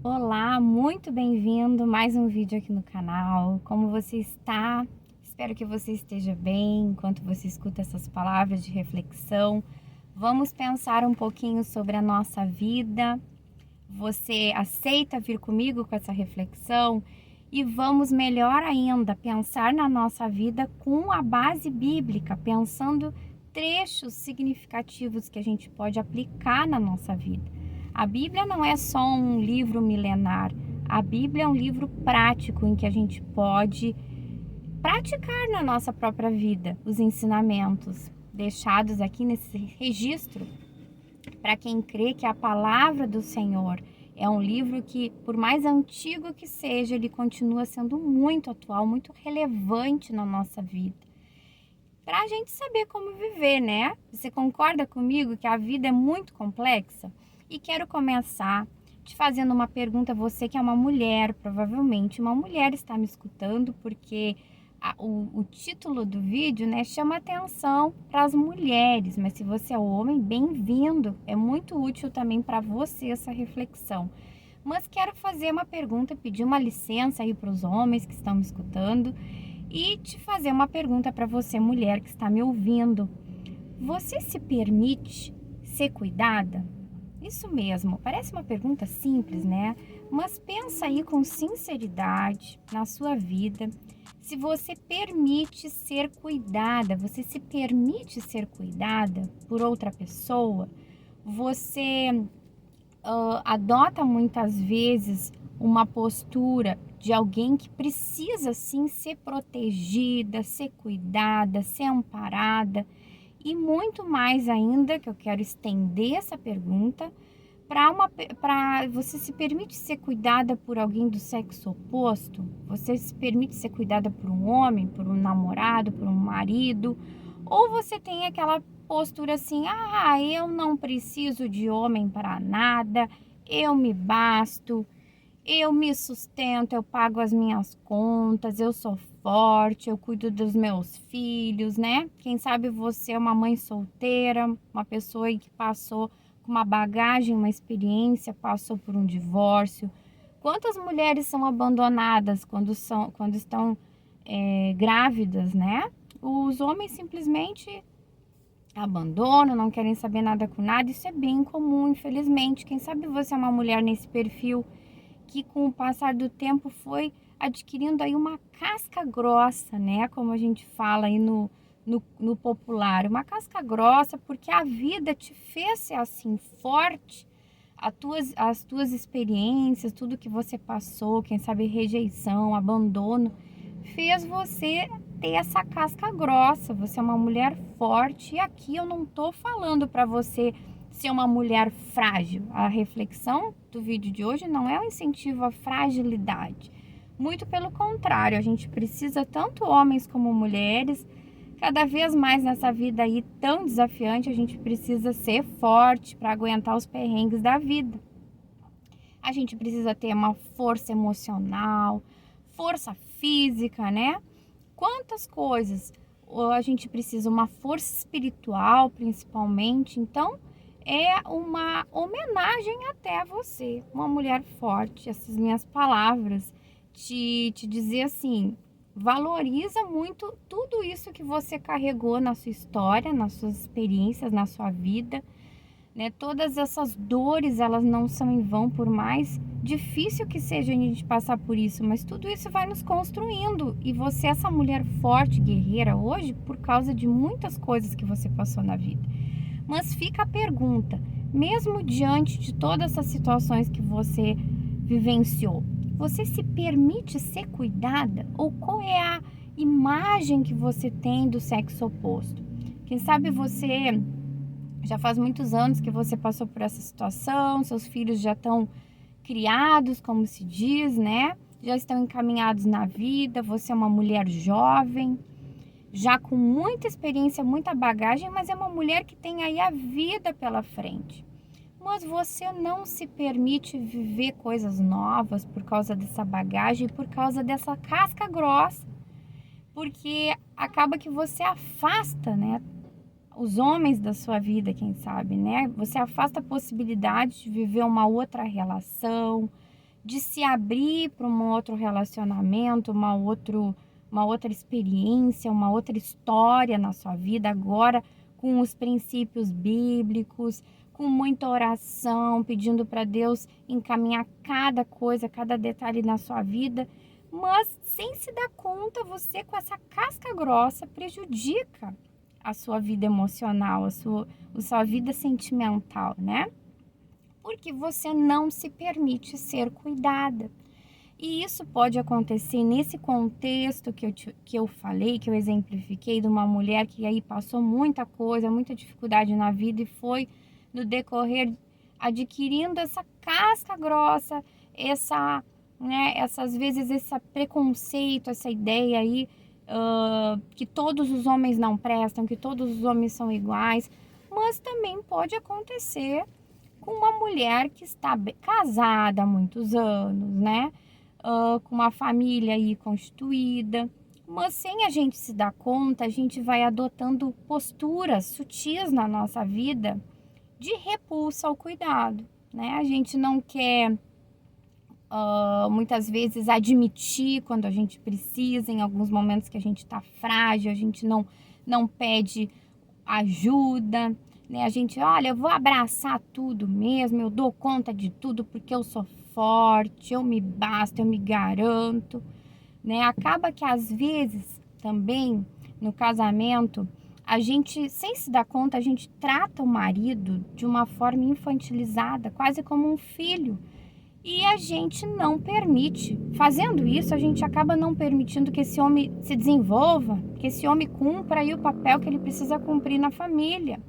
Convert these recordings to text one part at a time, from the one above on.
Olá, muito bem-vindo, mais um vídeo aqui no canal. Como você está? Espero que você esteja bem enquanto você escuta essas palavras de reflexão. Vamos pensar um pouquinho sobre a nossa vida. Você aceita vir comigo com essa reflexão? E vamos melhor ainda pensar na nossa vida com a base bíblica, pensando trechos significativos que a gente pode aplicar na nossa vida. A Bíblia não é só um livro milenar, a Bíblia é um livro prático em que a gente pode praticar na nossa própria vida os ensinamentos deixados aqui nesse registro. Para quem crê que a palavra do Senhor é um livro que, por mais antigo que seja, ele continua sendo muito atual, muito relevante na nossa vida. Para a gente saber como viver, né? Você concorda comigo que a vida é muito complexa? E quero começar te fazendo uma pergunta, você que é uma mulher, provavelmente uma mulher está me escutando, porque o título do vídeo, né, chama atenção para as mulheres, mas se você é homem, bem-vindo, é muito útil também para você essa reflexão. Mas quero fazer uma pergunta, pedir uma licença aí para os homens que estão me escutando e te fazer uma pergunta para você, mulher que está me ouvindo. Você se permite ser cuidada? Isso mesmo, parece uma pergunta simples, né? Mas pensa aí com sinceridade na sua vida. Se você permite ser cuidada, você se permite ser cuidada por outra pessoa, você adota muitas vezes uma postura de alguém que precisa sim ser protegida, ser cuidada, ser amparada. E muito mais ainda, que eu quero estender essa pergunta, para você se permite ser cuidada por alguém do sexo oposto? Você se permite ser cuidada por um homem, por um namorado, por um marido? Ou você tem aquela postura assim: ah, eu não preciso de homem para nada, eu me basto, eu me sustento, eu pago as minhas contas, eu sou forte, eu cuido dos meus filhos, né? Quem sabe você é uma mãe solteira, uma pessoa aí que passou com uma bagagem, uma experiência, passou por um divórcio. Quantas mulheres são abandonadas quando estão grávidas, né? Os homens simplesmente abandonam, não querem saber nada com nada. Isso é bem comum, infelizmente. Quem sabe você é uma mulher nesse perfil que com o passar do tempo foi adquirindo aí uma casca grossa, né? Como a gente fala aí no popular, uma casca grossa, porque a vida te fez ser assim forte, as tuas experiências, tudo que você passou, quem sabe rejeição, abandono, fez você ter essa casca grossa. Você é uma mulher forte e aqui eu não tô falando para você ser uma mulher frágil. A reflexão do vídeo de hoje não é um incentivo à fragilidade. Muito pelo contrário, a gente precisa, tanto homens como mulheres, cada vez mais nessa vida aí tão desafiante, a gente precisa ser forte para aguentar os perrengues da vida. A gente precisa ter uma força emocional, força física, né? Quantas coisas a gente precisa, uma força espiritual principalmente. Então é uma homenagem até a você, uma mulher forte. Essas minhas palavras te dizer assim: valoriza muito tudo isso que você carregou na sua história, nas suas experiências, na sua vida, né? Todas essas dores, elas não são em vão, por mais difícil que seja a gente passar por isso, mas tudo isso vai nos construindo. E você é essa mulher forte, guerreira hoje, por causa de muitas coisas que você passou na vida. Mas fica a pergunta, mesmo diante de todas essas situações que você vivenciou, você se permite ser cuidada? Ou qual é a imagem que você tem do sexo oposto? Quem sabe você já faz muitos anos que você passou por essa situação, seus filhos já estão criados, como se diz, né? Já estão encaminhados na vida, você é uma mulher jovem, já com muita experiência, muita bagagem, mas é uma mulher que tem aí a vida pela frente. Mas você não se permite viver coisas novas por causa dessa bagagem, por causa dessa casca grossa, porque acaba que você afasta, né, os homens da sua vida, quem sabe, né? Você afasta a possibilidade de viver uma outra relação, de se abrir para um outro relacionamento, uma outra experiência, uma outra história na sua vida, agora com os princípios bíblicos, com muita oração, pedindo para Deus encaminhar cada coisa, cada detalhe na sua vida, mas sem se dar conta, você com essa casca grossa prejudica a sua vida emocional, a sua vida sentimental, né? Porque você não se permite ser cuidada. E isso pode acontecer nesse contexto que eu falei, que eu exemplifiquei, de uma mulher que aí passou muita coisa, muita dificuldade na vida e foi, no decorrer, adquirindo essa casca grossa, essas vezes esse preconceito, essa ideia aí, que todos os homens não prestam, que todos os homens são iguais, mas também pode acontecer com uma mulher que está casada há muitos anos, né? Com uma família aí constituída, mas sem a gente se dar conta, a gente vai adotando posturas sutis na nossa vida de repulsa ao cuidado, né? A gente não quer muitas vezes admitir quando a gente precisa, em alguns momentos que a gente está frágil, a gente não pede ajuda, né? A gente, olha, eu vou abraçar tudo mesmo, eu dou conta de tudo porque eu sou forte, eu me basto, eu me garanto, né? Acaba que às vezes também no casamento, a gente, sem se dar conta, a gente trata o marido de uma forma infantilizada, quase como um filho. E a gente não permite. Fazendo isso, a gente acaba não permitindo que esse homem se desenvolva, que esse homem cumpra aí o papel que ele precisa cumprir na família.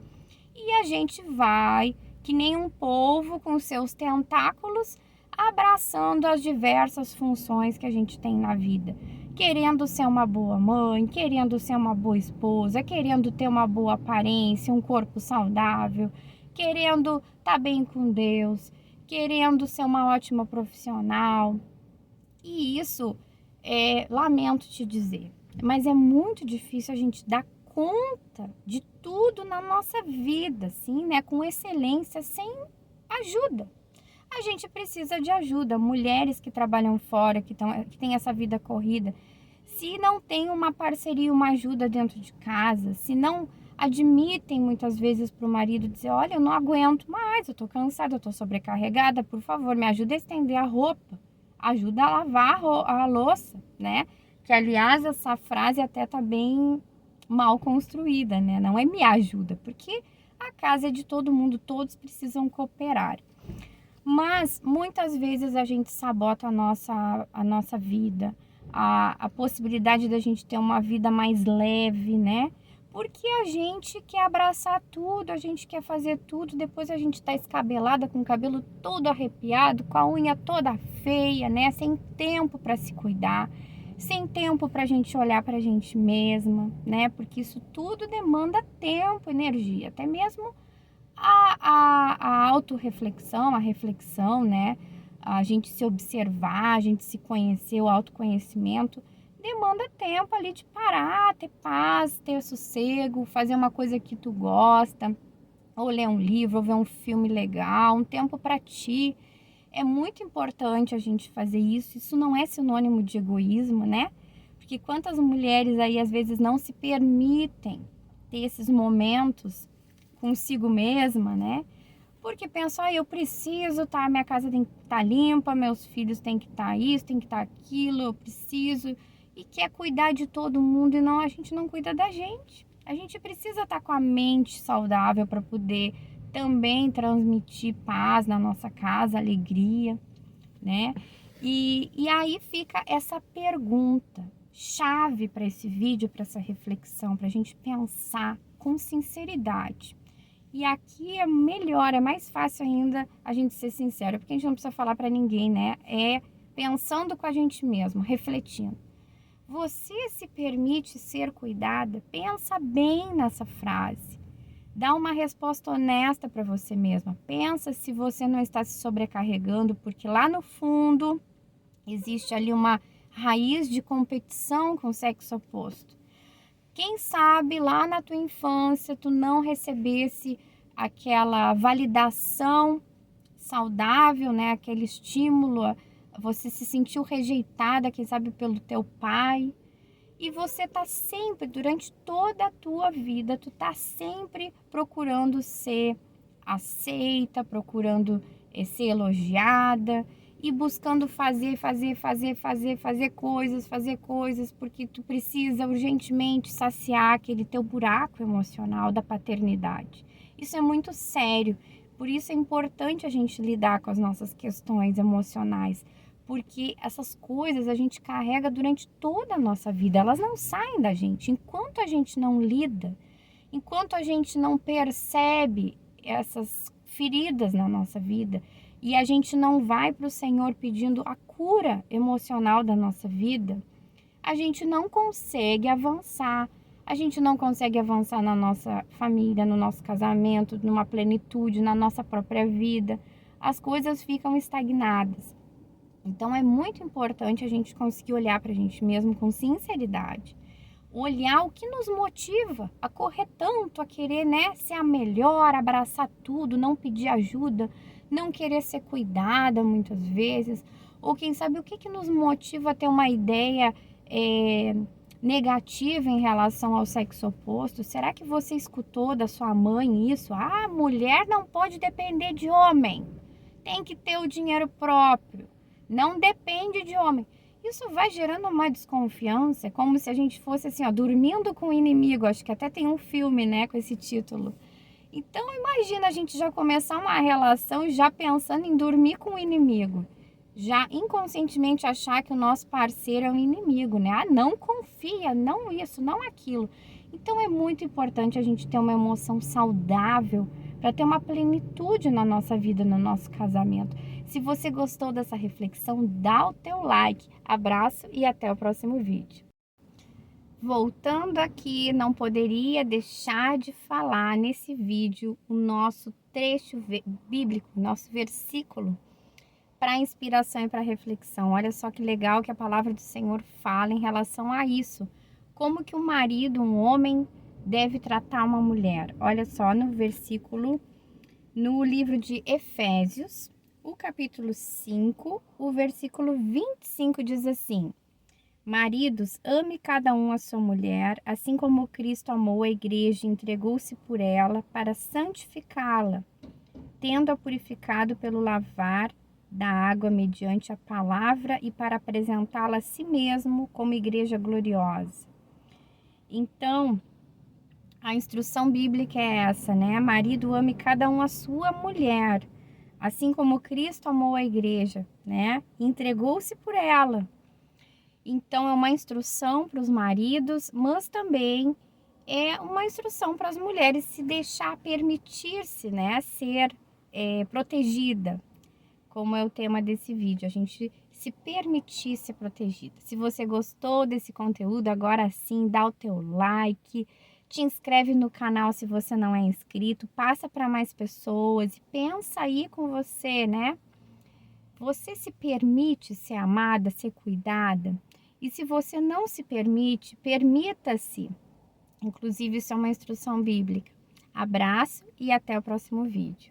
E a gente vai, que nem um polvo com seus tentáculos, abraçando as diversas funções que a gente tem na vida. Querendo ser uma boa mãe, querendo ser uma boa esposa, querendo ter uma boa aparência, um corpo saudável, querendo estar bem com Deus, querendo ser uma ótima profissional. E isso, lamento te dizer, mas é muito difícil a gente dar conta de tudo na nossa vida, assim, né? Com excelência, sem ajuda. A gente precisa de ajuda. Mulheres que trabalham fora, que têm essa vida corrida, se não tem uma parceria, uma ajuda dentro de casa, se não admitem muitas vezes para o marido dizer, olha, eu não aguento mais, eu tô cansada, eu tô sobrecarregada, por favor, me ajuda a estender a roupa, ajuda a lavar a louça, né? Que, aliás, essa frase até tá bem mal construída, né? Não é me ajuda, porque a casa é de todo mundo, todos precisam cooperar. Mas muitas vezes a gente sabota a nossa vida, a possibilidade da gente ter uma vida mais leve, né? Porque a gente quer abraçar tudo, a gente quer fazer tudo, depois a gente tá escabelada, com o cabelo todo arrepiado, com a unha toda feia, né? Sem tempo para se cuidar, sem tempo para a gente olhar para a gente mesma, né? Porque isso tudo demanda tempo, energia, até mesmo a autorreflexão, a reflexão, né? A gente se observar, a gente se conhecer, o autoconhecimento demanda tempo ali de parar, ter paz, ter sossego, fazer uma coisa que tu gosta, ou ler um livro, ou ver um filme legal, um tempo para ti. É muito importante a gente fazer isso. Isso não é sinônimo de egoísmo, né? Porque quantas mulheres aí às vezes não se permitem ter esses momentos consigo mesma, né? Porque pensam, eu preciso, tá? Minha casa tem que estar limpa, meus filhos têm que estar isso, tem que estar aquilo, eu preciso. E quer cuidar de todo mundo e não, a gente não cuida da gente. A gente precisa estar com a mente saudável para poder também transmitir paz na nossa casa, alegria, né? E aí fica essa pergunta chave para esse vídeo, para essa reflexão, para a gente pensar com sinceridade. E aqui é melhor, é mais fácil ainda a gente ser sincero, porque a gente não precisa falar para ninguém, né? É pensando com a gente mesmo, refletindo. Você se permite ser cuidada? Pensa bem nessa frase. Dá uma resposta honesta para você mesma. Pensa se você não está se sobrecarregando, porque lá no fundo existe ali uma raiz de competição com o sexo oposto. Quem sabe lá na tua infância tu não recebesse aquela validação saudável, né? Aquele estímulo você se sentiu rejeitada, quem sabe pelo teu pai, e você tá sempre, durante toda a tua vida, tu tá sempre procurando ser aceita, procurando ser elogiada e buscando fazer coisas, porque tu precisa urgentemente saciar aquele teu buraco emocional da paternidade. Isso é muito sério, por isso é importante a gente lidar com as nossas questões emocionais, porque essas coisas a gente carrega durante toda a nossa vida, elas não saem da gente. Enquanto a gente não lida, enquanto a gente não percebe essas feridas na nossa vida e a gente não vai para o Senhor pedindo a cura emocional da nossa vida, a gente não consegue avançar. A gente não consegue avançar na nossa família, no nosso casamento, numa plenitude, na nossa própria vida. As coisas ficam estagnadas. Então é muito importante a gente conseguir olhar para a gente mesmo com sinceridade, olhar o que nos motiva a correr tanto, a querer, né, ser a melhor, abraçar tudo, não pedir ajuda, não querer ser cuidada muitas vezes, ou quem sabe o que nos motiva a ter uma ideia negativa em relação ao sexo oposto. Será que você escutou da sua mãe isso? Ah, mulher não pode depender de homem, tem que ter o dinheiro próprio, não depende de homem. Isso vai gerando uma desconfiança, como se a gente fosse assim, ó, dormindo com o inimigo. Acho que até tem um filme, né, com esse título. Então, imagina a gente já começar uma relação já pensando em dormir com o inimigo. Já inconscientemente achar que o nosso parceiro é um inimigo, né? Ah, não confia, não isso, não aquilo. Então, é muito importante a gente ter uma emoção saudável para ter uma plenitude na nossa vida, no nosso casamento. Se você gostou dessa reflexão, dá o teu like. Abraço e até o próximo vídeo. Voltando aqui, não poderia deixar de falar nesse vídeo o nosso trecho bíblico, nosso versículo para inspiração e para reflexão. Olha só que legal que a palavra do Senhor fala em relação a isso. Como que um marido, um homem, deve tratar uma mulher. Olha só no versículo, no livro de Efésios, o capítulo 5, o versículo 25 diz assim: Maridos, ame cada um a sua mulher, assim como Cristo amou a igreja e entregou-se por ela para santificá-la, tendo-a purificado pelo lavar da água mediante a palavra e para apresentá-la a si mesmo como igreja gloriosa. Então, a instrução bíblica é essa, né? Marido, ame cada um a sua mulher, assim como Cristo amou a igreja, né? Entregou-se por ela. Então, é uma instrução para os maridos, mas também é uma instrução para as mulheres se deixar permitir-se, né? Ser protegida, como é o tema desse vídeo, a gente se permitir ser protegida. Se você gostou desse conteúdo, agora sim, dá o teu like, te inscreve no canal se você não é inscrito, passa para mais pessoas e pensa aí com você, né? Você se permite ser amada, ser cuidada? E se você não se permite, permita-se. Inclusive, isso é uma instrução bíblica. Abraço e até o próximo vídeo.